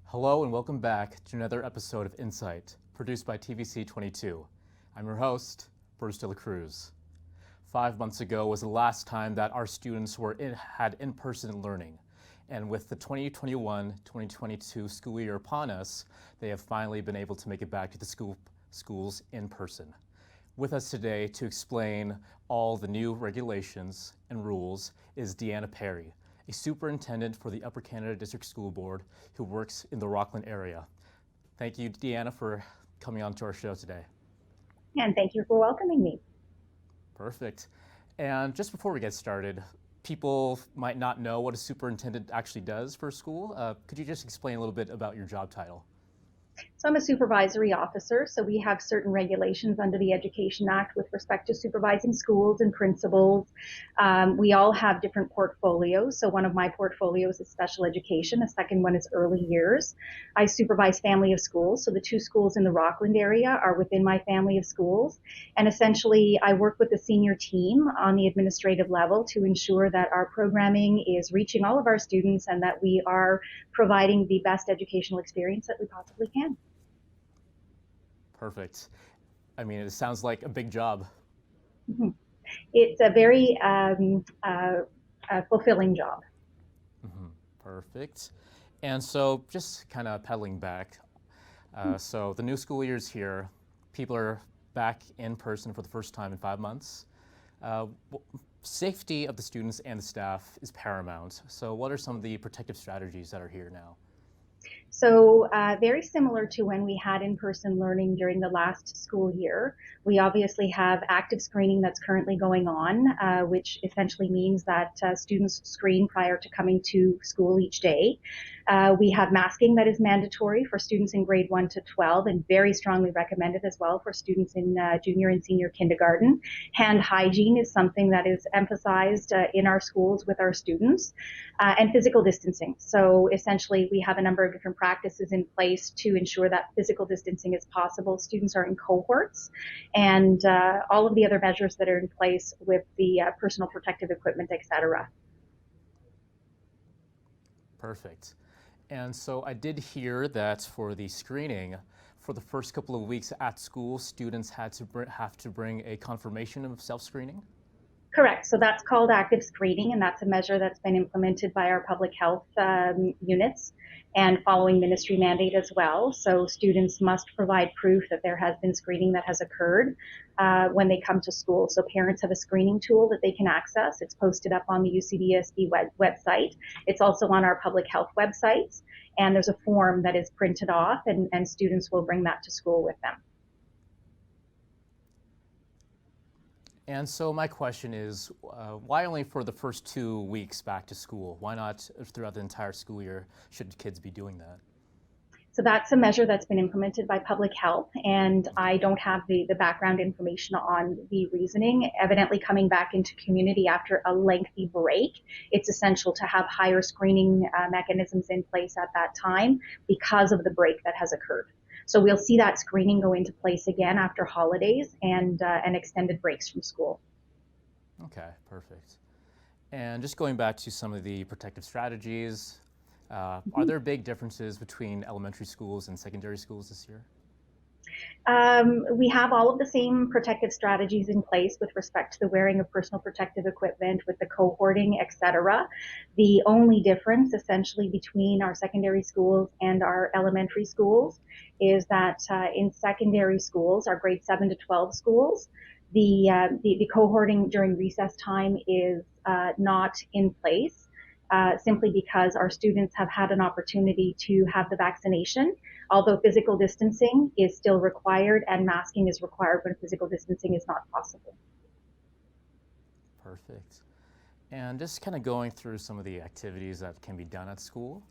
Hello and welcome back to another episode of Insight, produced by TVC 22. I'm your host, Bruce de la Cruz. 5 months ago was the last time that our students had in-person learning. And with the 2021-2022 school year upon us, they have finally been able to make it back to the schools in person. With us today to explain all the new regulations and rules is Deanna Perry, a superintendent for the Upper Canada District School Board who works in the Rockland area. Thank you, Deanna, for coming on to our show today. And thank you for welcoming me. Perfect. And just before we get started, people might not know what a superintendent actually does for a school. Could you just explain a little bit about your job title? So I'm a supervisory officer, so we have certain regulations under the Education Act with respect to supervising schools and principals. We all have different portfolios. So one of my portfolios is special education. The second one is early years. I supervise family of schools. So the two schools in the Rockland area are within my family of schools. And essentially, I work with the senior team on the administrative level to ensure that our programming is reaching all of our students and that we are providing the best educational experience that we possibly can. Perfect. I mean, it sounds like a big job. Mm-hmm. It's a very fulfilling job. Mm-hmm. Perfect. And so just kind of pedaling back, so the new school year is here. People are back in person for the first time in 5 months. Safety of the students and the staff is paramount. So what are some of the protective strategies that are here now? So very similar to when we had in-person learning during the last school year, we obviously have active screening that's currently going on, which essentially means that students screen prior to coming to school each day. We have masking that is mandatory for students in grade 1 to 12 and very strongly recommended as well for students in junior and senior kindergarten. Hand hygiene is something that is emphasized in our schools with our students, and physical distancing. So essentially we have a number of different practices in place to ensure that physical distancing is possible. Students are in cohorts, and all of the other measures that are in place with the personal protective equipment, etc. Perfect. And so I did hear that for the screening, for the first couple of weeks at school, students have to bring a confirmation of self-screening? Correct. So that's called active screening, and that's a measure that's been implemented by our public health units and following ministry mandate as well. So students must provide proof that there has been screening that has occurred when they come to school. So parents have a screening tool that they can access. It's posted up on the UCDSB website. It's also on our public health websites. And there's a form that is printed off, and students will bring that to school with them. And so my question is, why only for the first 2 weeks back to school? Why not throughout the entire school year should kids be doing that? So that's a measure that's been implemented by public health, and I don't have the background information on the reasoning. Evidently coming back into community after a lengthy break, it's essential to have higher screening mechanisms in place at that time because of the break that has occurred. So we'll see that screening go into place again after holidays and extended breaks from school. Okay, perfect. And just going back to some of the protective strategies, are there big differences between elementary schools and secondary schools this year? We have all of the same protective strategies in place with respect to the wearing of personal protective equipment, with the cohorting, etc. The only difference essentially between our secondary schools and our elementary schools is that in secondary schools, our grade 7 to 12 schools, the cohorting during recess time is not in place. Simply because our students have had an opportunity to have the vaccination, although physical distancing is still required and masking is required when physical distancing is not possible. Perfect. And just kind of going through some of the activities that can be done at school,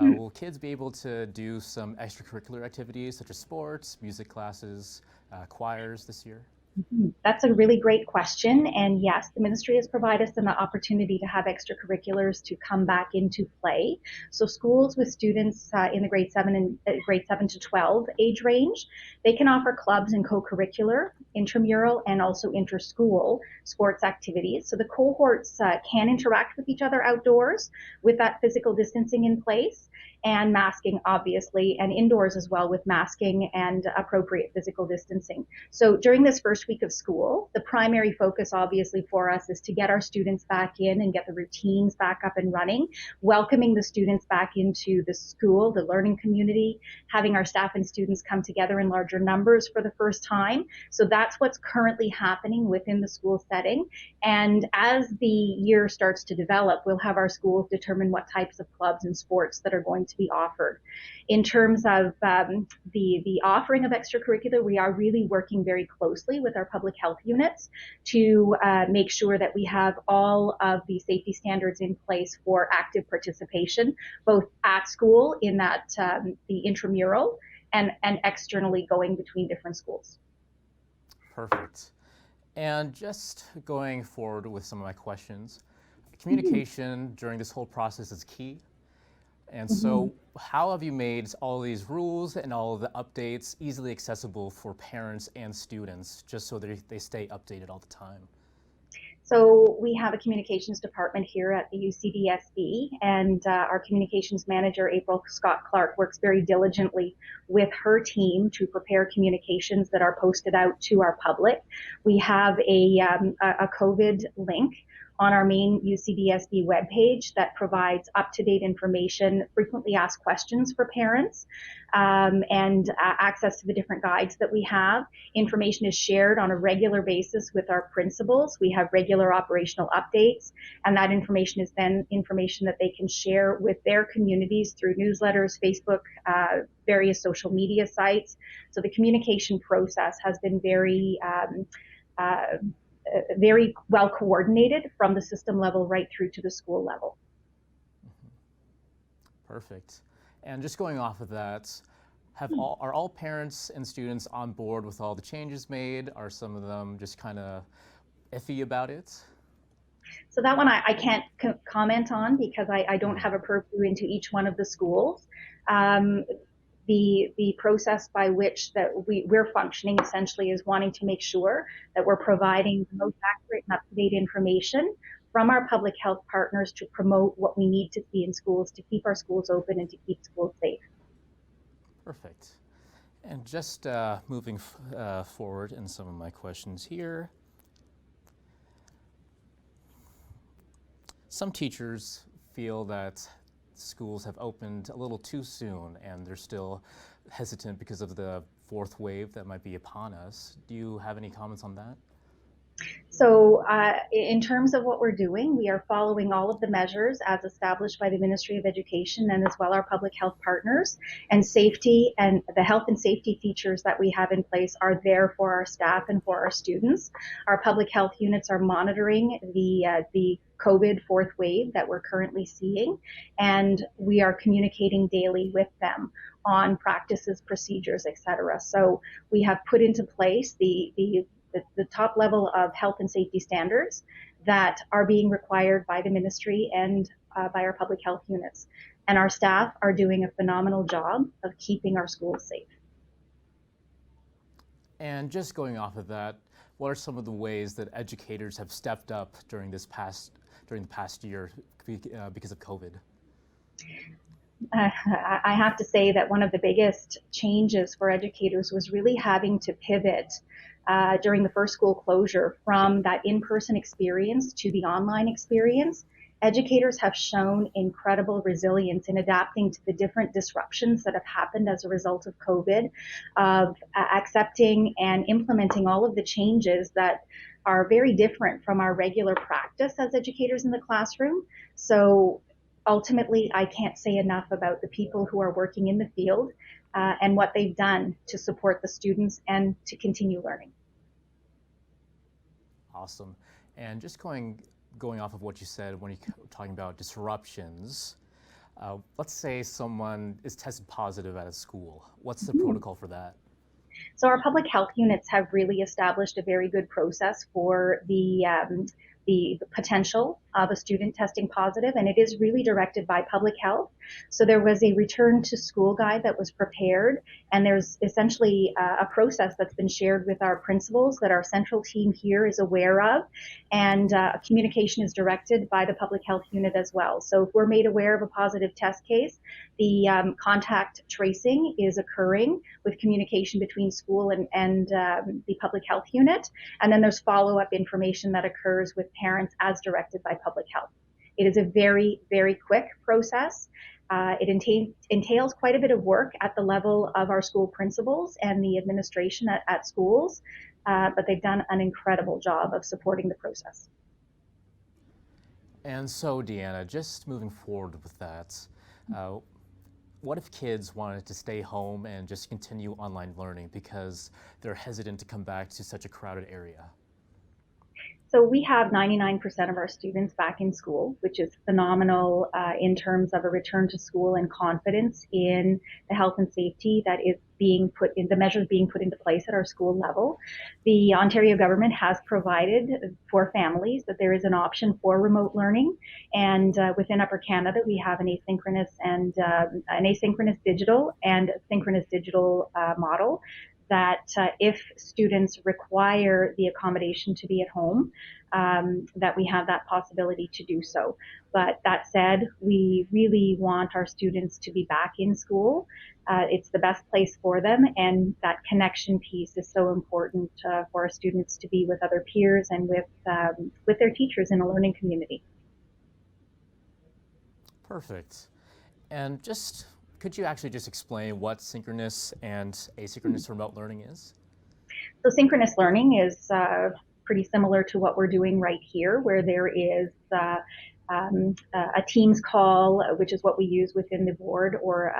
will kids be able to do some extracurricular activities such as sports, music classes, choirs this year? That's a really great question. And yes, the ministry has provided us an opportunity to have extracurriculars to come back into play. So schools with students in the grade 7 to 12 age range, they can offer clubs and co-curricular, intramural, and also inter-school sports activities. So the cohorts can interact with each other outdoors with that physical distancing in place, and masking, obviously, and indoors as well with masking and appropriate physical distancing. So during this first week of school, the primary focus obviously for us is to get our students back in and get the routines back up and running, welcoming the students back into the school, the learning community, having our staff and students come together in larger numbers for the first time. So that's what's currently happening within the school setting. And as the year starts to develop, we'll have our schools determine what types of clubs and sports that are going to be offered. In terms of the offering of extracurricular, we are really working very closely with our public health units to make sure that we have all of the safety standards in place for active participation, both at school in that the intramural and externally going between different schools. Perfect. And just going forward with some of my questions, communication during this whole process is key. And so how have you made all these rules and all of the updates easily accessible for parents and students, just so they stay updated all the time? So we have a communications department here at the UCDSB, and our communications manager, April Scott Clark, works very diligently with her team to prepare communications that are posted out to our public. We have a COVID link on our main UCDSB webpage that provides up-to-date information, frequently asked questions for parents, and access to the different guides that we have. Information is shared on a regular basis with our principals. We have regular operational updates, and that information is then information that they can share with their communities through newsletters, Facebook, various social media sites. So the communication process has been very very well coordinated from the system level right through to the school level. Perfect. And just going off of that, are all parents and students on board with all the changes made? Are some of them just kind of iffy about it? So that one I can't comment on because I don't have a purview into each one of the schools. The process by which that we're functioning essentially is wanting to make sure that we're providing the most accurate and up-to-date information from our public health partners to promote what we need to see in schools to keep our schools open and to keep schools safe. Perfect. And just moving forward in some of my questions here. Some teachers feel that schools have opened a little too soon and they're still hesitant because of the fourth wave that might be upon us. Do you have any comments on that? So in terms of what we're doing, we are following all of the measures as established by the Ministry of Education and as well our public health partners, and safety and the health and safety features that we have in place are there for our staff and for our students. Our public health units are monitoring the COVID fourth wave that we're currently seeing, and we are communicating daily with them on practices, procedures, etc. So we have put into place the top level of health and safety standards that are being required by the ministry and by our public health units. And our staff are doing a phenomenal job of keeping our schools safe. And just going off of that, what are some of the ways that educators have stepped up during the past year because of COVID? I have to say that one of the biggest changes for educators was really having to pivot during the first school closure from that in-person experience to the online experience. Educators have shown incredible resilience in adapting to the different disruptions that have happened as a result of COVID, of accepting and implementing all of the changes that are very different from our regular practice as educators in the classroom. So ultimately, I can't say enough about the people who are working in the field and what they've done to support the students and to continue learning. Awesome. And just going off of what you said when you're talking about disruptions, let's say someone is tested positive at a school. What's the protocol for that? So our public health units have really established a very good process for the potential of a student testing positive, and it is really directed by public health. So there was a return to school guide that was prepared, and there's essentially a process that's been shared with our principals that our central team here is aware of, and communication is directed by the public health unit as well. So if we're made aware of a positive test case, the contact tracing is occurring with communication between school and the public health unit, and then there's follow-up information that occurs with parents as directed by public health. It is a very, very quick process. It entails quite a bit of work at the level of our school principals and the administration at schools, but they've done an incredible job of supporting the process. And so, Deanna, just moving forward with that, what if kids wanted to stay home and just continue online learning because they're hesitant to come back to such a crowded area? So we have 99% of our students back in school, which is phenomenal in terms of a return to school and confidence in the health and safety that is being put in, the measures being put into place at our school level. The Ontario government has provided for families that there is an option for remote learning, and within Upper Canada we have an asynchronous and an asynchronous digital and a synchronous digital model that if students require the accommodation to be at home, that we have that possibility to do so. But that said, we really want our students to be back in school. It's the best place for them, and that connection piece is so important for our students to be with other peers and with their teachers in a learning community. Perfect. And just could you actually just explain what synchronous and asynchronous remote learning is? So synchronous learning is pretty similar to what we're doing right here, where there is a Teams call, which is what we use within the board, or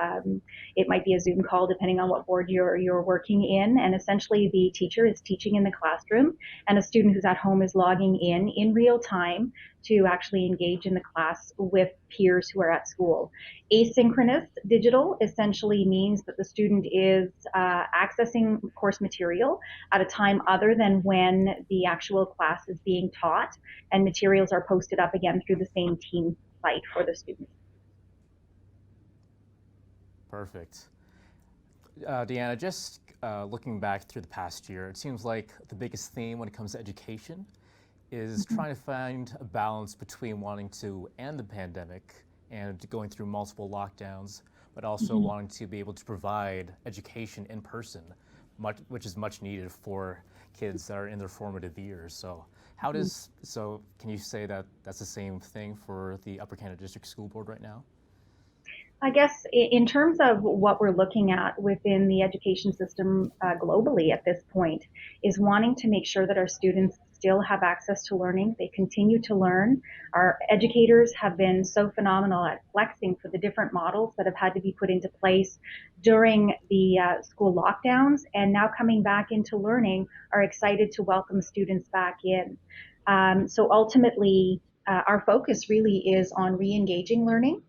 it might be a Zoom call, depending on what board you're working in. And essentially, the teacher is teaching in the classroom, and a student who's at home is logging in real time to actually engage in the class with peers who are at school. Asynchronous digital essentially means that the student is accessing course material at a time other than when the actual class is being taught, and materials are posted up again through the same team site for the student. Perfect. Deanna, just looking back through the past year, it seems like the biggest theme when it comes to education is trying to find a balance between wanting to end the pandemic and going through multiple lockdowns, but also wanting to be able to provide education in person, which is much needed for kids that are in their formative years. So can you say that that's the same thing for the Upper Canada District School Board right now? I guess in terms of what we're looking at within the education system globally at this point is wanting to make sure that our students still have access to learning. They continue to learn. Our educators have been so phenomenal at flexing for the different models that have had to be put into place during the school lockdowns, and now coming back into learning are excited to welcome students back in. So ultimately, our focus really is on re-engaging learning,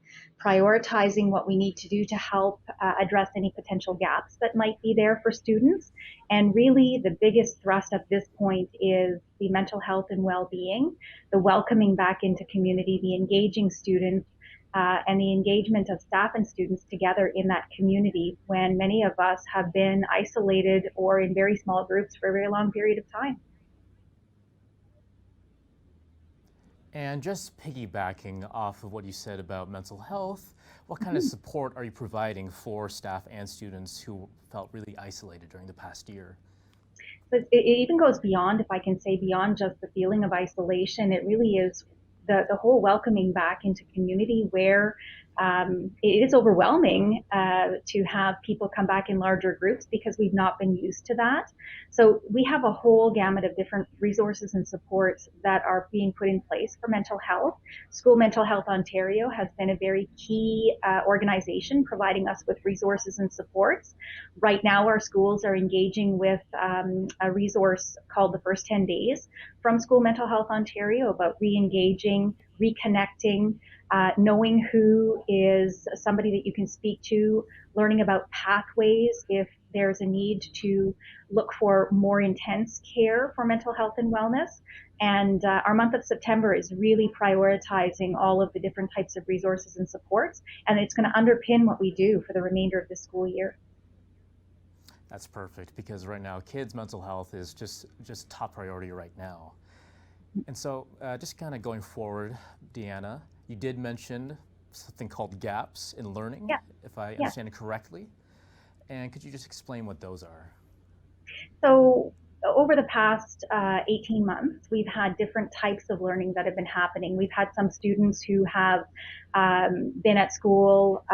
prioritizing what we need to do to help address any potential gaps that might be there for students. And really the biggest thrust at this point is the mental health and well-being, the welcoming back into community, the engaging students, and the engagement of staff and students together in that community when many of us have been isolated or in very small groups for a very long period of time. And just piggybacking off of what you said about mental health, what kind of support are you providing for staff and students who felt really isolated during the past year? But it even goes beyond, if I can say, beyond just the feeling of isolation. It really is the whole welcoming back into community where it is overwhelming to have people come back in larger groups because we've not been used to that. So we have a whole gamut of different resources and supports that are being put in place for mental health. School Mental Health Ontario has been a very key organization providing us with resources and supports. Right now our schools are engaging with a resource called the First 10 Days from School Mental Health Ontario about re-engaging, reconnecting, knowing who is somebody that you can speak to, learning about pathways if there's a need to look for more intense care for mental health and wellness. And our month of September is really prioritizing all of the different types of resources and supports, and it's going to underpin what we do for the remainder of the school year. That's perfect, because right now kids' mental health is just top priority right now. And so just kind of going forward, Deanna, you did mention something called gaps in learning, Yeah. if I understand it correctly. And could you just explain what those are? So over the past 18 months, we've had different types of learning that have been happening. We've had some students who have been at school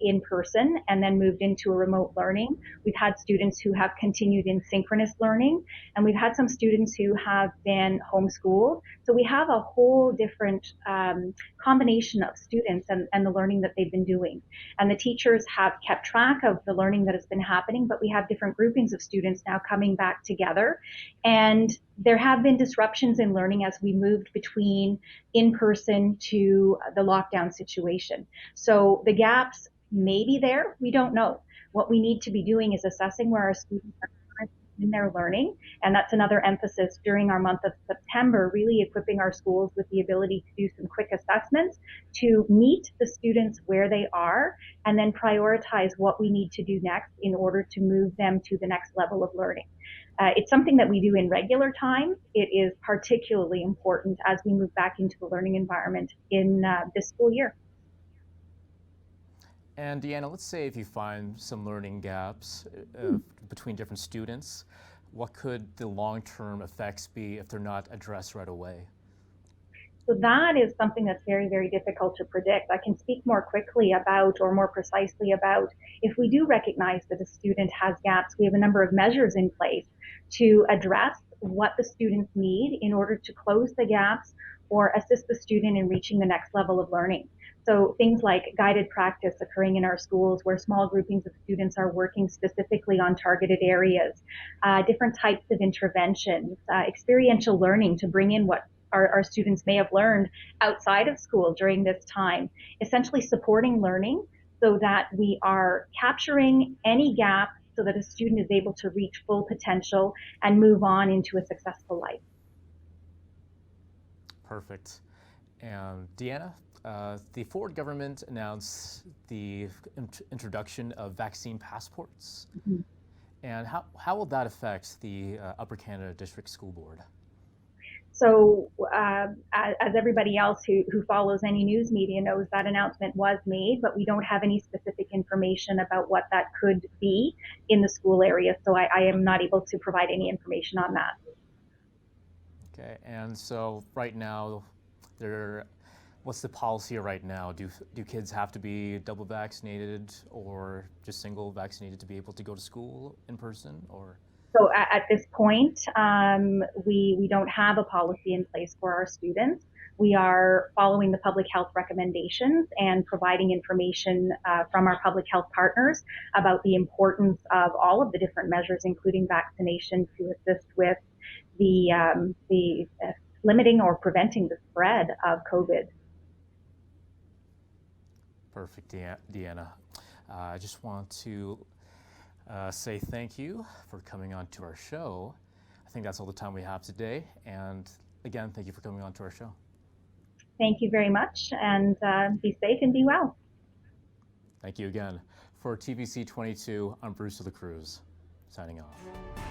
in person and then moved into a remote learning. We've had students who have continued in synchronous learning, and we've had some students who have been homeschooled. So we have a whole different combination of students and the learning that they've been doing. And the teachers have kept track of the learning that has been happening, but we have different groupings of students now coming back together. And there have been disruptions in learning as we moved between in-person to the lockdown situation. So the gaps may be there. We don't know. What we need to be doing is assessing where our students are in their learning. And that's another emphasis during our month of September, really equipping our schools with the ability to do some quick assessments to meet the students where they are and then prioritize what we need to do next in order to move them to the next level of learning. It's something that we do in regular time. It is particularly important as we move back into the learning environment in this school year. And Deanna, let's say if you find some learning gaps between different students, what could the long-term effects be if they're not addressed right away? So that is something that's very, very difficult to predict. I can speak more quickly about, or more precisely about, if we do recognize that a student has gaps, we have a number of measures in place to address what the students need in order to close the gaps or assist the student in reaching the next level of learning. So things like guided practice occurring in our schools where small groupings of students are working specifically on targeted areas, different types of interventions, experiential learning to bring in what our students may have learned outside of school during this time, essentially supporting learning so that we are capturing any gap so that a student is able to reach full potential and move on into a successful life. Perfect. And Deanna, the Ford government announced the introduction of vaccine passports. Mm-hmm. And how will that affect the Upper Canada District School Board? So as everybody else who follows any news media knows, that announcement was made, but we don't have any specific information about what that could be in the school area. So I am not able to provide any information on that. Okay, and so right now, what's the policy right now? Do kids have to be double vaccinated or just single vaccinated to be able to go to school in person, or? So at this point, we don't have a policy in place for our students. We are following the public health recommendations and providing information from our public health partners about the importance of all of the different measures, including vaccination, to assist with the limiting or preventing the spread of COVID. Perfect, Deanna. I just want to say thank you for coming on to our show. I think that's all the time we have today. And again, thank you for coming on to our show. Thank you very much, and be safe and be well. Thank you again. For TVC 22, I'm Bruce of the Cruz, signing off.